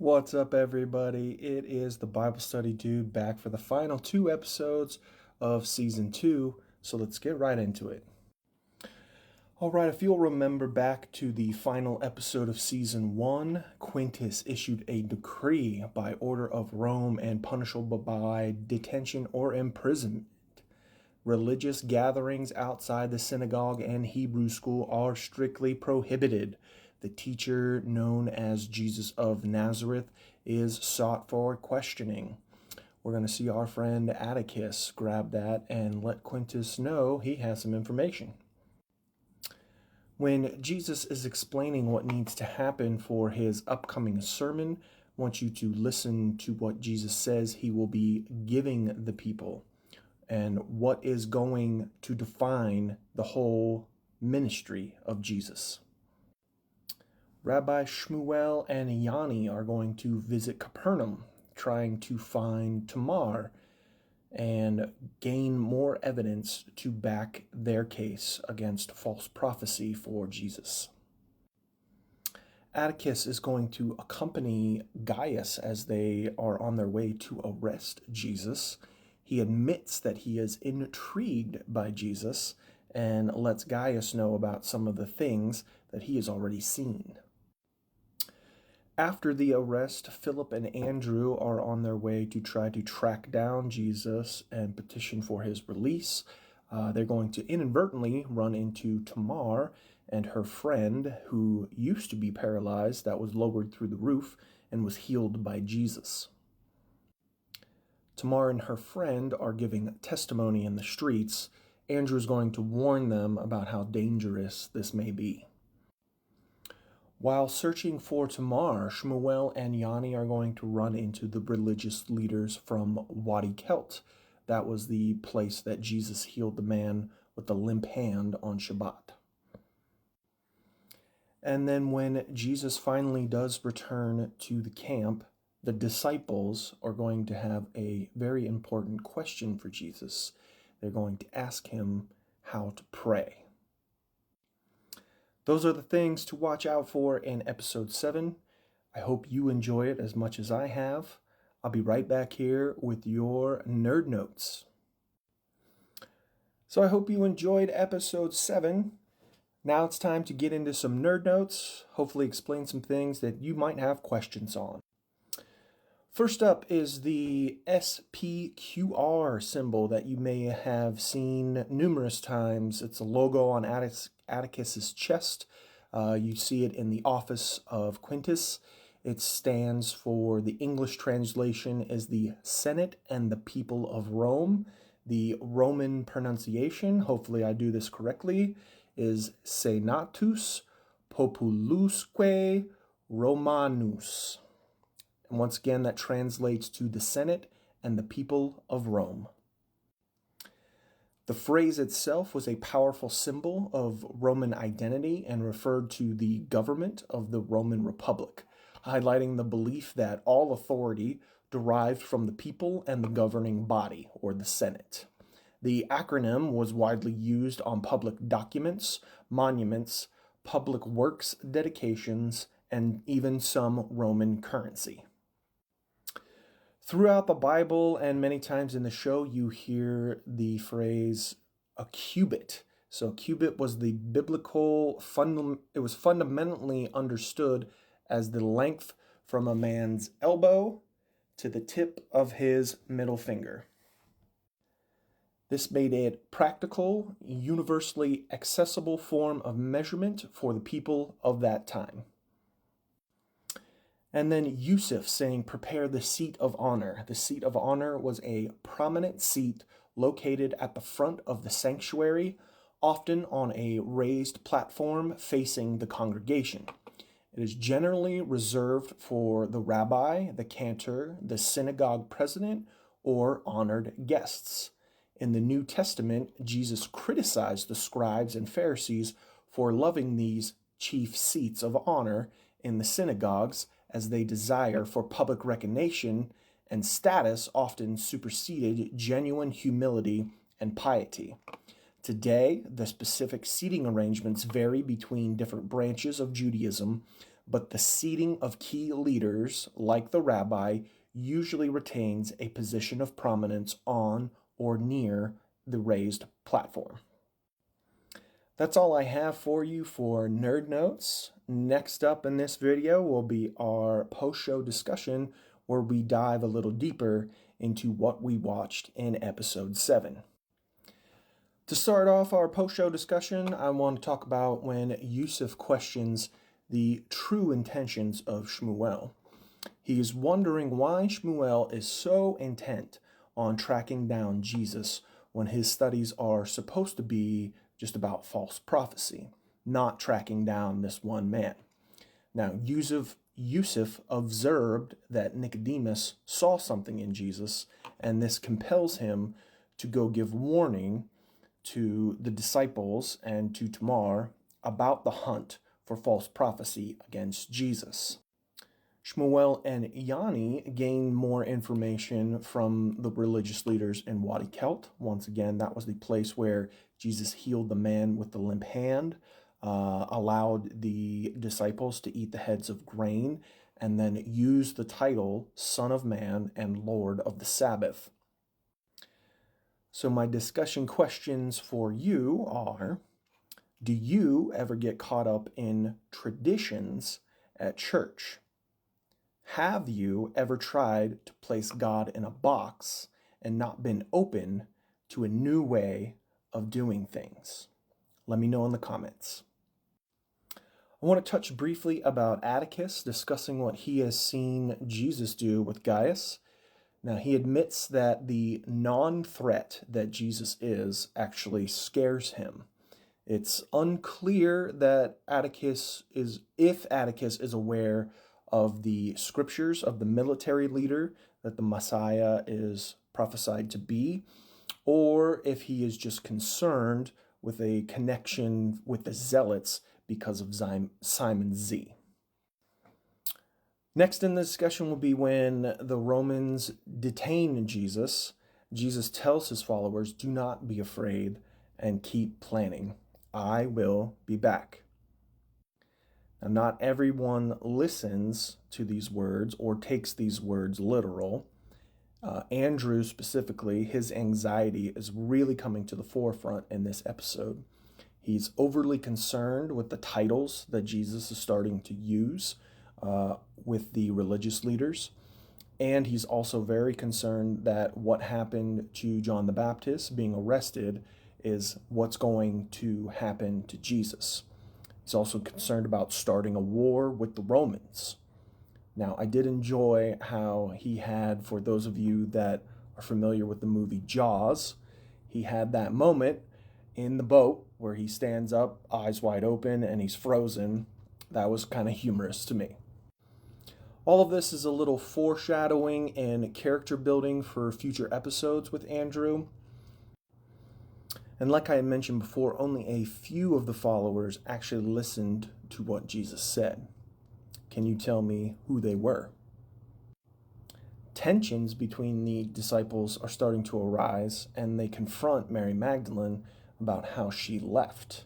What's up, everybody? It is the Bible Study Dude back for the final two episodes of season two. So let's get right into it. All right, if you'll remember back to the final episode of season one, Quintus issued a decree by order of Rome and punishable by detention or imprisonment. Religious gatherings outside the synagogue and Hebrew school are strictly prohibited. The teacher, known as Jesus of Nazareth, is sought for questioning. We're going to see our friend Atticus grab that and let Quintus know he has some information. When Jesus is explaining what needs to happen for his upcoming sermon, I want you to listen to what Jesus says he will be giving the people and what is going to define the whole ministry of Jesus. Rabbi Shmuel and Yanni are going to visit Capernaum, trying to find Tamar and gain more evidence to back their case against false prophecy for Jesus. Atticus is going to accompany Gaius as they are on their way to arrest Jesus. He admits that he is intrigued by Jesus and lets Gaius know about some of the things that he has already seen. After the arrest, Philip and Andrew are on their way to try to track down Jesus and petition for his release. They're going to inadvertently run into Tamar and her friend, who used to be paralyzed, that was lowered through the roof and was healed by Jesus. Tamar and her friend are giving testimony in the streets. Andrew is going to warn them about how dangerous this may be. While searching for Tamar, Shmuel and Yanni are going to run into the religious leaders from Wadi Kelt. That was the place that Jesus healed the man with the limp hand on Shabbat. And then when Jesus finally does return to the camp, the disciples are going to have a very important question for Jesus. They're going to ask him how to pray. Those are the things to watch out for in episode 7. I hope you enjoy it as much as I have. I'll be right back here with your Nerd Notes. So I hope you enjoyed episode 7. Now it's time to get into some Nerd Notes, hopefully explain some things that you might have questions on. First up is the SPQR symbol that you may have seen numerous times. It's a logo on Atticus's chest. You see it in the office of Quintus. It stands for, the English translation is the Senate and the People of Rome. The Roman pronunciation, hopefully I do this correctly, is Senatus Populusque Romanus. And once again, that translates to the Senate and the people of Rome. The phrase itself was a powerful symbol of Roman identity and referred to the government of the Roman Republic, highlighting the belief that all authority derived from the people and the governing body, or the Senate. The acronym was widely used on public documents, monuments, public works dedications, and even some Roman currency. Throughout the Bible and many times in the show, you hear the phrase a cubit. So a cubit was the biblical, it was fundamentally understood as the length from a man's elbow to the tip of his middle finger. This made it practical, universally accessible form of measurement for the people of that time. And then Yusuf saying, prepare the seat of honor. The seat of honor was a prominent seat located at the front of the sanctuary, often on a raised platform facing the congregation. It is generally reserved for the rabbi, the cantor, the synagogue president, or honored guests. In the New Testament, Jesus criticized the scribes and Pharisees for loving these chief seats of honor in the synagogues, as they desire for public recognition and status often superseded genuine humility and piety. Today, the specific seating arrangements vary between different branches of Judaism, but the seating of key leaders, like the rabbi, usually retains a position of prominence on or near the raised platform. That's all I have for you for Nerd Notes. Next up in this video will be our post-show discussion, where we dive a little deeper into what we watched in episode 7. To start off our post-show discussion, I want to talk about when Yusuf questions the true intentions of Shmuel. He is wondering why Shmuel is so intent on tracking down Jesus when his studies are supposed to be just about false prophecy, not tracking down this one man. Now, Yusuf observed that Nicodemus saw something in Jesus, and this compels him to go give warning to the disciples and to Tamar about the hunt for false prophecy against Jesus. Shmuel and Yanni gain more information from the religious leaders in Wadi Kelt. Once again, that was the place where Jesus healed the man with the limp hand, allowed the disciples to eat the heads of grain, and then used the title Son of Man and Lord of the Sabbath. So my discussion questions for you are, do you ever get caught up in traditions at church? Have you ever tried to place God in a box and not been open to a new way of doing things? Let me know in the comments. I want to touch briefly about Atticus, discussing what he has seen Jesus do with Gaius. Now, he admits that the non-threat that Jesus is actually scares him. It's unclear that if Atticus is aware of the scriptures of the military leader that the Messiah is prophesied to be, or if he is just concerned with a connection with the Zealots because of Simon Z. Next in the discussion will be when the Romans detain Jesus. Jesus tells his followers, do not be afraid and keep planning. I will be back. Now, not everyone listens to these words or takes these words literal. Andrew specifically, his anxiety is really coming to the forefront in this episode. He's overly concerned with the titles that Jesus is starting to use with the religious leaders. And he's also very concerned that what happened to John the Baptist being arrested is what's going to happen to Jesus. He's also concerned about starting a war with the Romans. Now, I did enjoy how he had, for those of you that are familiar with the movie Jaws, he had that moment in the boat where he stands up, eyes wide open, and he's frozen. That was kind of humorous to me. All of this is a little foreshadowing and character building for future episodes with Andrew. And like I had mentioned before, only a few of the followers actually listened to what Jesus said. Can you tell me who they were? Tensions between the disciples are starting to arise, and they confront Mary Magdalene about how she left.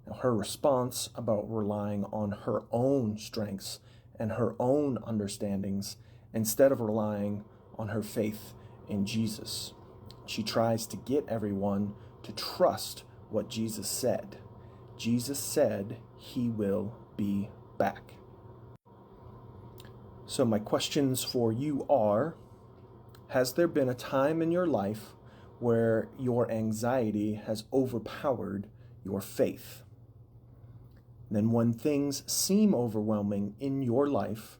Now, her response about relying on her own strengths and her own understandings instead of relying on her faith in Jesus. She tries to get everyone to trust what Jesus said. Jesus said he will be back. So my questions for you are, has there been a time in your life where your anxiety has overpowered your faith? Then when things seem overwhelming in your life,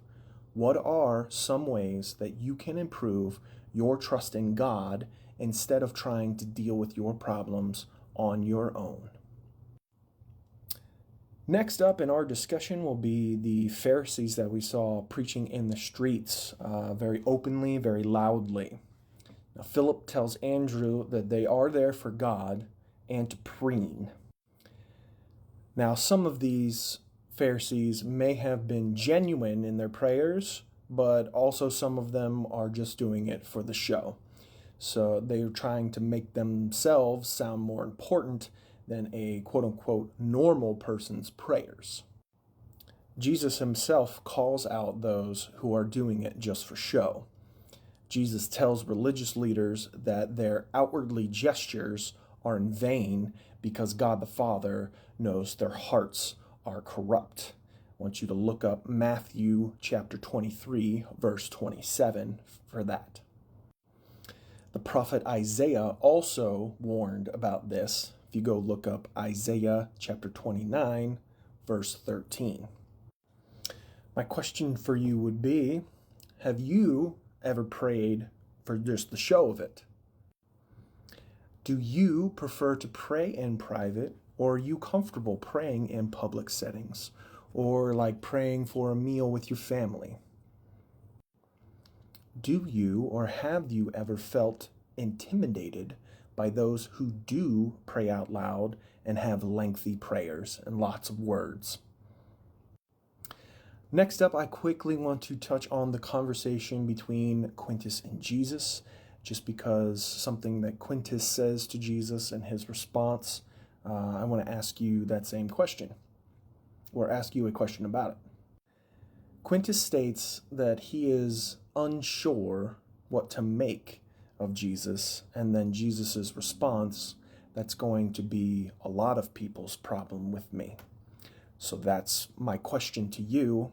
what are some ways that you can improve your trust in God instead of trying to deal with your problems on your own? Next up in our discussion will be the Pharisees that we saw preaching in the streets very openly, very loudly. Now, Philip tells Andrew that they are there for God and to preen. Now, some of these Pharisees may have been genuine in their prayers, but also some of them are just doing it for the show. So they're trying to make themselves sound more important than a quote-unquote normal person's prayers. Jesus himself calls out those who are doing it just for show. Jesus tells religious leaders that their outwardly gestures are in vain because God the Father knows their hearts are corrupt. I want you to look up Matthew chapter 23, verse 27 for that. The prophet Isaiah also warned about this. If you go look up Isaiah chapter 29, verse 13. My question for you would be, have you ever prayed for just the show of it? Do you prefer to pray in private, or are you comfortable praying in public settings, or like praying for a meal with your family? Do you or have you ever felt intimidated by those who do pray out loud and have lengthy prayers and lots of words? Next up, I quickly want to touch on the conversation between Quintus and Jesus, just because something that Quintus says to Jesus and his response, I want to ask you that same question, or ask you a question about it. Quintus states that he is unsure what to make of Jesus, and then Jesus' response, that's going to be a lot of people's problem with me. So that's my question to you.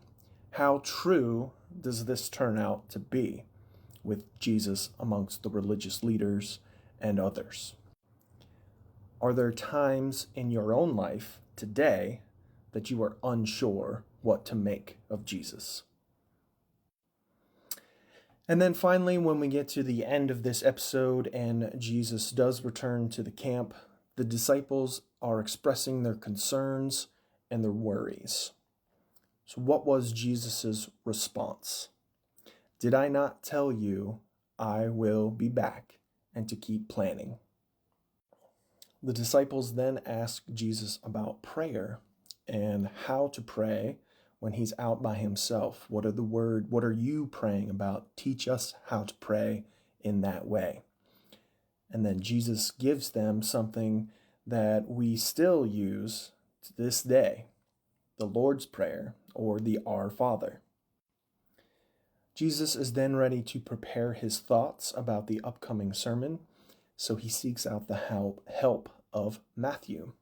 How true does this turn out to be with Jesus amongst the religious leaders and others? Are there times in your own life today that you are unsure what to make of Jesus? And then finally, when we get to the end of this episode and Jesus does return to the camp, the disciples are expressing their concerns and their worries. So what was Jesus' response? Did I not tell you I will be back and to keep planning? The disciples then ask Jesus about prayer and how to pray when he's out by himself. What are you praying about? Teach us how to pray in that way. And then Jesus gives them something that we still use to this day, the Lord's Prayer, or the Our Father. Jesus is then ready to prepare his thoughts about the upcoming sermon, so he seeks out the help of Matthew.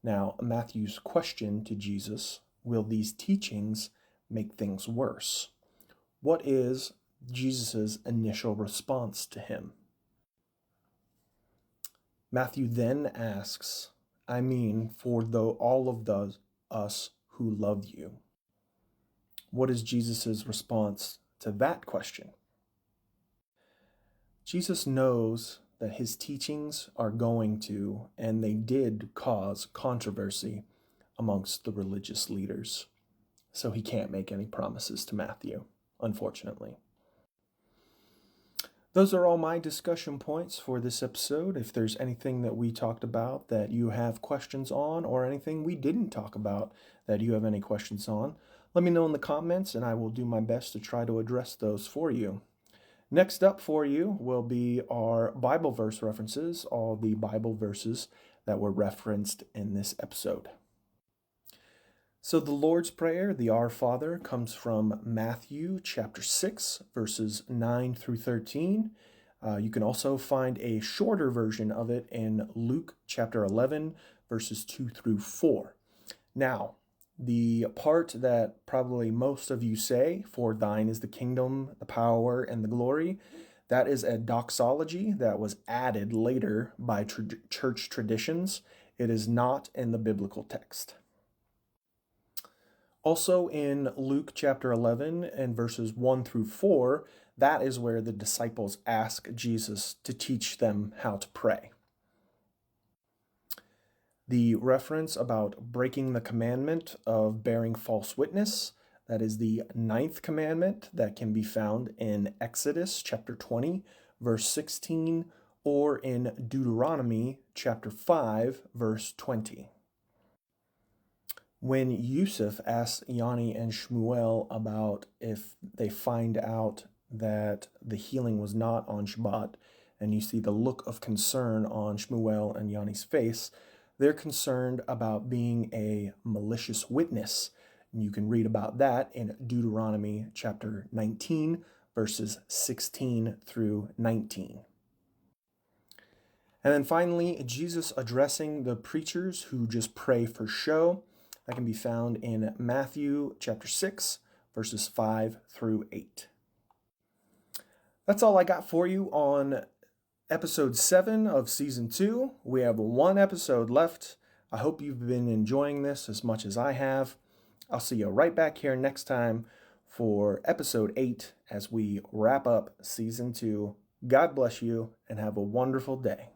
Now, Matthew's question to Jesus, will these teachings make things worse? What is Jesus' initial response to him? Matthew then asks, for all of us who love you. What is Jesus' response to that question? Jesus knows that his teachings are going to, and they did cause controversy amongst the religious leaders. So he can't make any promises to Matthew, unfortunately. Those are all my discussion points for this episode. If there's anything that we talked about that you have questions on, or anything we didn't talk about that you have any questions on, let me know in the comments and I will do my best to try to address those for you. Next up for you will be our Bible verse references, all the Bible verses that were referenced in this episode. So the Lord's Prayer, the Our Father, comes from Matthew chapter 6, verses 9 through 13. You can also find a shorter version of it in Luke chapter 11, verses 2 through 4. Now, the part that probably most of you say, for thine is the kingdom, the power, and the glory, that is a doxology that was added later by church traditions. It is not in the biblical text. Also in Luke chapter 11 and verses 1 through 4, that is where the disciples ask Jesus to teach them how to pray. The reference about breaking the commandment of bearing false witness, that is the 9th commandment that can be found in Exodus chapter 20, verse 16, or in Deuteronomy chapter 5, verse 20. When Yusuf asks Yanni and Shmuel about if they find out that the healing was not on Shabbat, and you see the look of concern on Shmuel and Yanni's face, they're concerned about being a malicious witness, And you can read about that in Deuteronomy chapter 19, verses 16 through 19. And then finally, Jesus addressing the preachers who just pray for show. That can be found in Matthew chapter 6, verses 5 through 8. That's all I got for you on episode 7 of season 2. We have one episode left. I hope you've been enjoying this as much as I have. I'll see you right back here next time for episode 8 as we wrap up season 2. God bless you and have a wonderful day.